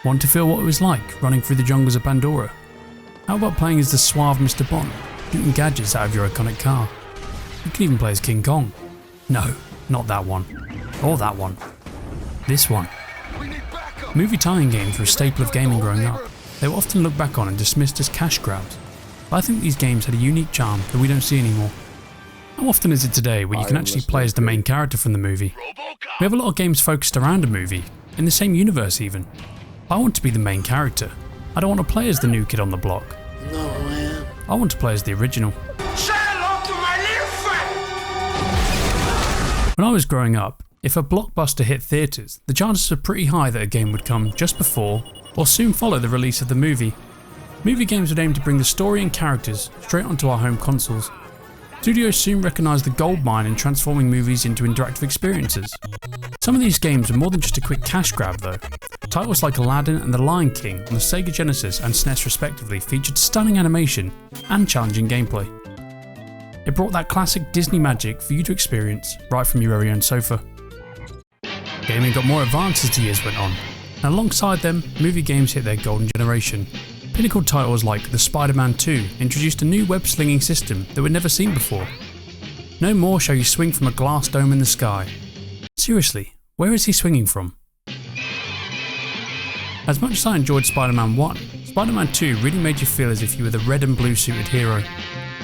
Want to feel what it was like running through the jungles of Pandora? How about playing as the suave Mr. Bond, shooting gadgets out of your iconic car? You can even play as King Kong. No, not that one. Or that one. This one. Movie tie-in games were a staple of gaming growing up. They were often looked back on and dismissed as cash grabs. But I think these games had a unique charm that we don't see anymore. How often is it today where you can actually play as the main character from the movie? We have a lot of games focused around a movie, in the same universe even. I want to be the main character. I don't want to play as the new kid on the block. No, man. I want to play as the original. Say hello to my little friend! When I was growing up, if a blockbuster hit theatres, the chances were pretty high that a game would come just before or soon follow the release of the movie. Movie games would aim to bring the story and characters straight onto our home consoles. Studios soon recognised the goldmine in transforming movies into interactive experiences. Some of these games were more than just a quick cash grab though. Titles like Aladdin and The Lion King on the Sega Genesis and SNES respectively featured stunning animation and challenging gameplay. It brought that classic Disney magic for you to experience right from your very own sofa. Gaming got more advanced as the years went on, and alongside them, movie games hit their golden generation. Pinnacle titles like The Spider-Man 2 introduced a new web-slinging system that we'd never seen before. No more shall you swing from a glass dome in the sky. Seriously, where is he swinging from? As much as I enjoyed Spider-Man 1, Spider-Man 2 really made you feel as if you were the red and blue suited hero.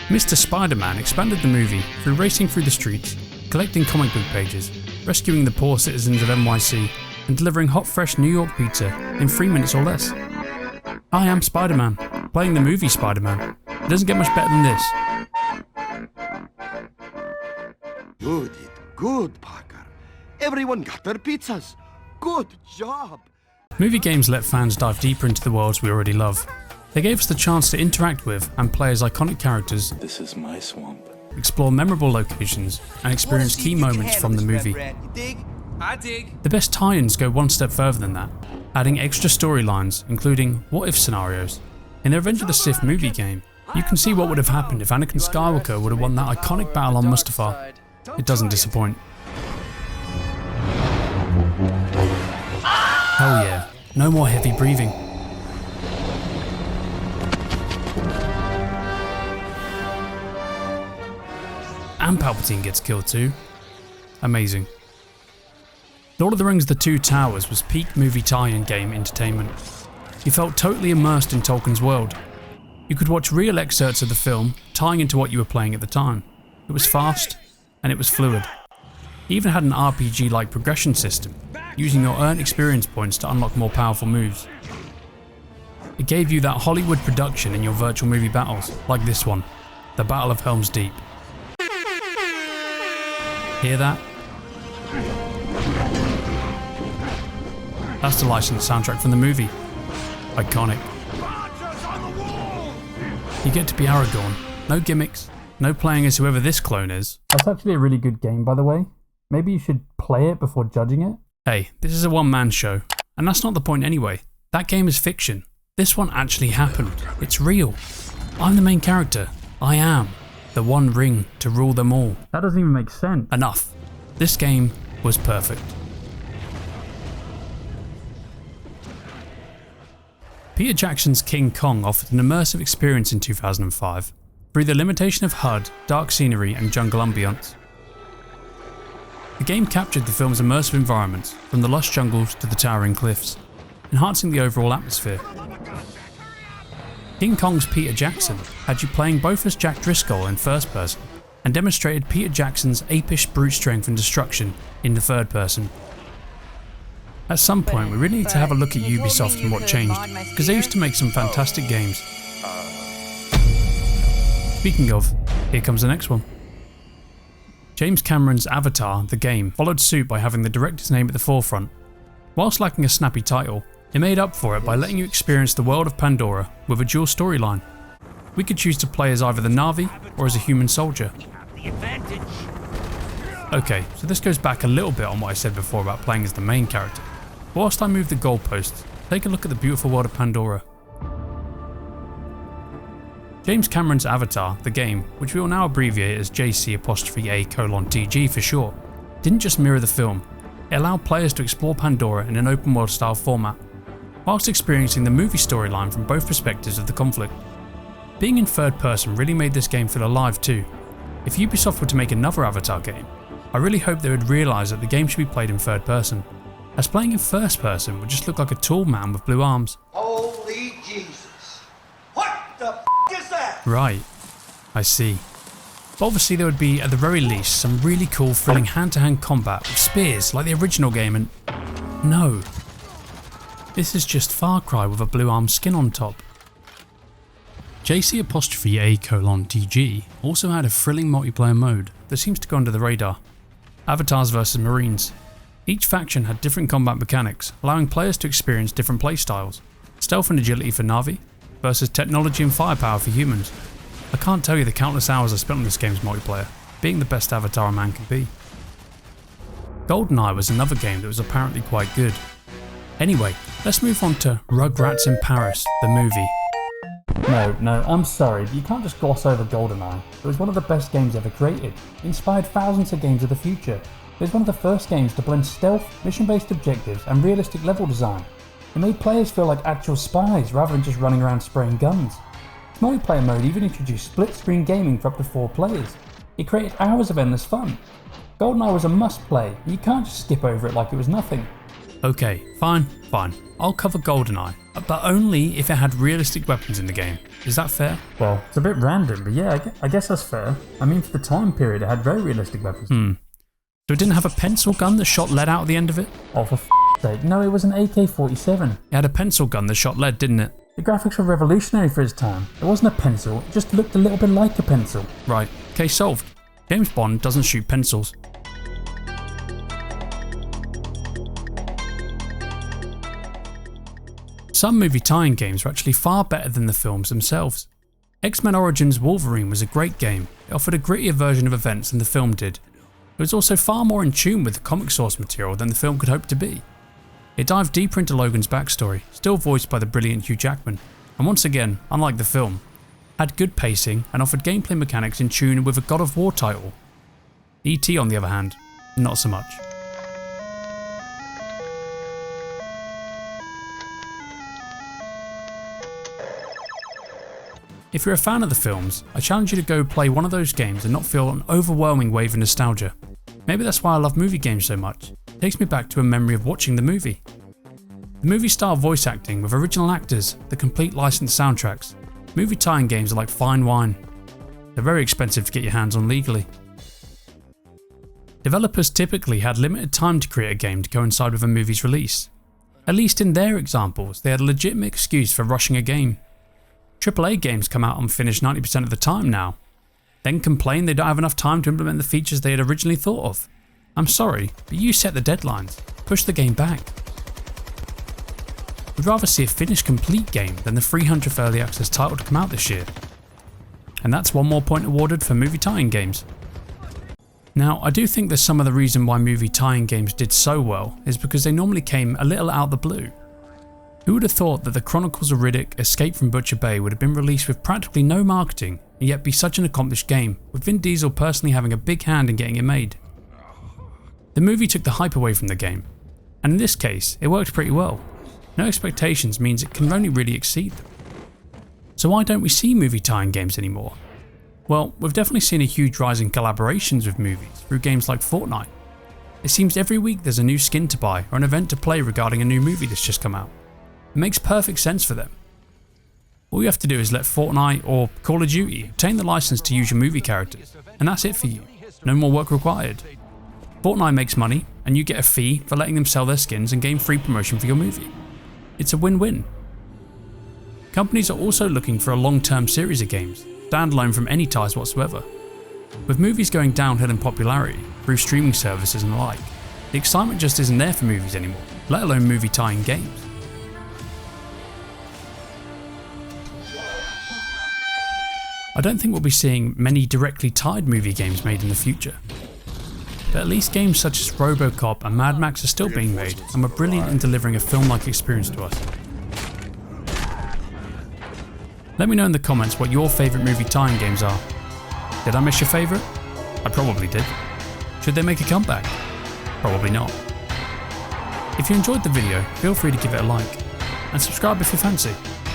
Mr. Spider-Man expanded the movie through racing through the streets, collecting comic book pages, rescuing the poor citizens of NYC, and delivering hot fresh New York pizza in 3 minutes or less. I am Spider-Man, playing the movie Spider-Man. It doesn't get much better than this. You did good, Parker. Everyone got their pizzas. Good job. Movie games let fans dive deeper into the worlds we already love. They gave us the chance to interact with and play as iconic characters, This is my swamp. explore memorable locations, and experience key moments from the movie. I dig. The best tie-ins go one step further than that, adding extra storylines, including what-if scenarios. In the Revenge of the Sith movie game, you can see what would have happened if Anakin Skywalker would have won that iconic battle on Mustafar. It doesn't disappoint. Hell yeah, no more heavy breathing. And Palpatine gets killed too. Amazing. Lord of the Rings The Two Towers was peak movie tie-in game entertainment. You felt totally immersed in Tolkien's world. You could watch real excerpts of the film tying into what you were playing at the time. It was fast and it was fluid. It even had an RPG-like progression system, using your earned experience points to unlock more powerful moves. It gave you that Hollywood production in your virtual movie battles, like this one, the Battle of Helm's Deep. Hear that? That's the licensed soundtrack from the movie. Iconic. You get to be Aragorn. No gimmicks, no playing as whoever this clone is. That's actually a really good game, by the way. Maybe you should play it before judging it. Hey, this is a one-man show, and that's not the point anyway. That game is fiction. This one actually happened. It's real. I'm the main character. I am the One Ring to rule them all. That doesn't even make sense. Enough. This game was perfect. Peter Jackson's King Kong offered an immersive experience in 2005 through the limitation of HUD, dark scenery and jungle ambience. The game captured the film's immersive environments, from the lush jungles to the towering cliffs, enhancing the overall atmosphere. King Kong's Peter Jackson had you playing both as Jack Driscoll in first person, and demonstrated Peter Jackson's apish brute strength and destruction in the third person. At some point we really need to have a look at Ubisoft and what changed, because they used to make some fantastic games. Speaking of, here comes the next one. James Cameron's Avatar, the game, followed suit by having the director's name at the forefront. Whilst lacking a snappy title, it made up for it by letting you experience the world of Pandora with a dual storyline. We could choose to play as either the Na'vi or as a human soldier. Okay, so this goes back a little bit on what I said before about playing as the main character. Whilst I move the goalposts, take a look at the beautiful world of Pandora. James Cameron's Avatar, the game, which we will now abbreviate as JC'(A:(TG) for short, didn't just mirror the film, it allowed players to explore Pandora in an open world style format. whilst experiencing the movie storyline from both perspectives of the conflict. Being in third person really made this game feel alive too. If Ubisoft were to make another Avatar game, I really hope they would realise that the game should be played in third person, as playing in first person would just look like a tall man with blue arms. Holy Jesus. What the is that? Right, I see. But obviously there would be, at the very least, some really cool thrilling hand-to-hand combat with spears like the original game and... no. This is just Far Cry with a blue arm skin on top. JC''A:'TG also had a thrilling multiplayer mode that seems to go under the radar. Avatars vs Marines. Each faction had different combat mechanics, allowing players to experience different playstyles. Stealth and agility for Na'vi, versus technology and firepower for humans. I can't tell you the countless hours I spent on this game's multiplayer, being the best Avatar a man can be. GoldenEye was another game that was apparently quite good. Anyway, let's move on to Rugrats in Paris, the movie. No, I'm sorry, but you can't just gloss over GoldenEye. It was one of the best games ever created, inspired thousands of games of the future. It was one of the first games to blend stealth, mission-based objectives, and realistic level design. It made players feel like actual spies rather than just running around spraying guns. Its multiplayer mode even introduced split-screen gaming for up to 4 players. It created hours of endless fun. GoldenEye was a must-play, and you can't just skip over it like it was nothing. Okay, fine. I'll cover GoldenEye, but only if it had realistic weapons in the game. Is that fair? Well, it's a bit random, but yeah, I guess that's fair. I mean, for the time period, it had very realistic weapons. So it didn't have a pencil gun that shot lead out at the end of it? Oh, for f***'s sake, no, it was an AK-47. It had a pencil gun that shot lead, didn't it? The graphics were revolutionary for its time. It wasn't a pencil, it just looked a little bit like a pencil. Right, case solved. James Bond doesn't shoot pencils. Some movie tie-in games were actually far better than the films themselves. X-Men Origins Wolverine was a great game. It offered a grittier version of events than the film did. It was also far more in tune with the comic source material than the film could hope to be. It dived deeper into Logan's backstory, still voiced by the brilliant Hugh Jackman, and once again, unlike the film, had good pacing and offered gameplay mechanics in tune with a God of War title. E.T. on the other hand, not so much. If you're a fan of the films, I challenge you to go play one of those games and not feel an overwhelming wave of nostalgia. Maybe that's why I love movie games so much. It takes me back to a memory of watching the movie. The movie style voice acting with original actors, the complete licensed soundtracks. Movie tie-in games are like fine wine. They're very expensive to get your hands on legally. Developers typically had limited time to create a game to coincide with a movie's release. At least in their examples, they had a legitimate excuse for rushing a game. AAA games come out unfinished 90% of the time now, then complain they don't have enough time to implement the features they had originally thought of. I'm sorry, but you set the deadlines. Push the game back. We'd rather see a finished complete game than the 300th early access title to come out this year. And that's one more point awarded for movie tie-in games. Now, I do think that some of the reason why movie tie-in games did so well is because they normally came a little out of the blue. Who would have thought that the Chronicles of Riddick Escape from Butcher Bay would have been released with practically no marketing and yet be such an accomplished game, with Vin Diesel personally having a big hand in getting it made? The movie took the hype away from the game, and in this case it worked pretty well. No expectations means it can only really exceed them. So why don't we see movie tie-in games anymore? Well, we've definitely seen a huge rise in collaborations with movies through games like Fortnite. It seems every week there's a new skin to buy or an event to play regarding a new movie that's just come out. It makes perfect sense for them. All you have to do is let Fortnite or Call of Duty obtain the license to use your movie characters, and that's it for you. No more work required. Fortnite makes money, and you get a fee for letting them sell their skins and gain free promotion for your movie. It's a win-win. Companies are also looking for a long-term series of games, standalone from any ties whatsoever. With movies going downhill in popularity through streaming services and the like, the excitement just isn't there for movies anymore, let alone movie tie-in games. I don't think we'll be seeing many directly tied movie games made in the future. But at least games such as RoboCop and Mad Max are still being made and were brilliant in delivering a film-like experience to us. Let me know in the comments what your favourite movie tie-in games are. Did I miss your favourite? I probably did. Should they make a comeback? Probably not. If you enjoyed the video, feel free to give it a like. and subscribe if you fancy.